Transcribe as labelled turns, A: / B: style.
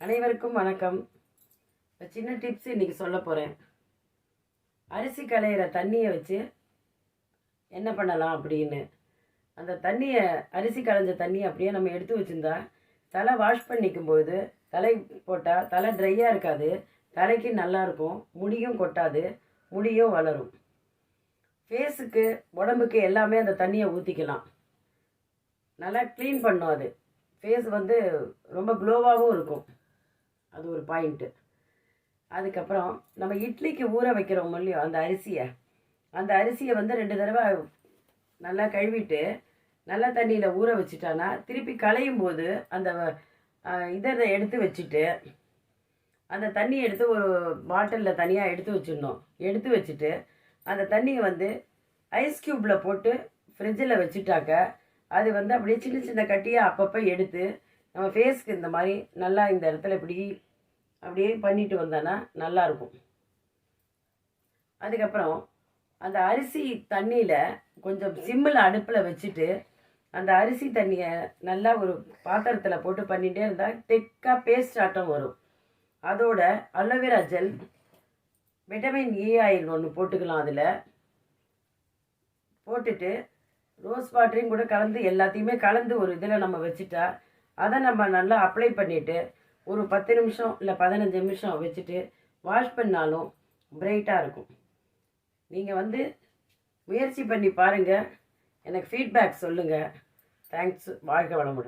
A: அனைவருக்கும் வணக்கம். சின்ன டிப்ஸ் இன்றைக்கி சொல்ல போகிறேன். அரிசி களையிற தண்ணியை வச்சு என்ன பண்ணலாம் அப்படின்னு. அந்த தண்ணியை, அரிசி களைஞ்ச தண்ணியை அப்படியே நம்ம எடுத்து வச்சுருந்தா தலை வாஷ் பண்ணிக்கும்போது தலை போட்டால் தலை ட்ரையாக இருக்காது, தலைக்கு நல்லாயிருக்கும், முடியும் கொட்டாது, முடியும் வளரும். ஃபேஸுக்கு உடம்புக்கு எல்லாமே அந்த தண்ணியை ஊற்றிக்கலாம். நல்லா க்ளீன் பண்ணும். அது ஃபேஸ் ரொம்ப க்ளோவாகவும் இருக்கும். அது ஒரு பாயிண்ட்டு. அதுக்கப்புறம் நம்ம இட்லிக்கு ஊற வைக்கிறோம் இல்லையோ அந்த அரிசியை 2 தடவை நல்லா கழுவிட்டு நல்ல தண்ணியில் ஊற வச்சுட்டானா திருப்பி களையும் போது அந்த இதை எடுத்து வச்சுட்டு அந்த தண்ணியை எடுத்து ஒரு பாட்டிலில் தனியாக எடுத்து வச்சிடணும். எடுத்து வச்சுட்டு அந்த தண்ணியை ஐஸ் க்யூப்பில் போட்டு ஃப்ரிட்ஜில் வச்சுட்டாக்க அது அப்படியே சின்ன சின்ன கட்டியாக அப்பப்போ எடுத்து நம்ம ஃபேஸ்க்கு இந்த மாதிரி நல்லா இந்த இடத்துல இப்படி அப்படியே பண்ணிட்டு வந்தோன்னா நல்லாயிருக்கும். அதுக்கப்புறம் அந்த அரிசி தண்ணியில் கொஞ்சம் சிம்மில் அடுப்பில் வச்சுட்டு அந்த அரிசி தண்ணியை நல்லா ஒரு பாத்திரத்தில் போட்டு பண்ணிகிட்டே இருந்தால் திக்காக பேஸ்ட் ஆட்டம் வரும். அதோட aloe vera gel, vitamin E oil ஒன்று போட்டுக்கலாம். அதில் போட்டுட்டு ரோஸ் வாட்டரையும் கூட கலந்து எல்லாத்தையுமே கலந்து ஒரு இதில் நம்ம வச்சுட்டா அதை நம்ம நல்லா அப்ளை பண்ணிவிட்டு ஒரு 10 நிமிஷம் இல்லை 15 நிமிஷம் வச்சுட்டு வாஷ் பண்ணாலும் பிரைட்டாக இருக்கும். நீங்கள் முயற்சி பண்ணி பாருங்கள், எனக்கு ஃபீட்பேக் சொல்லுங்கள். தேங்க்ஸ். வாழ்க வளமுடன்.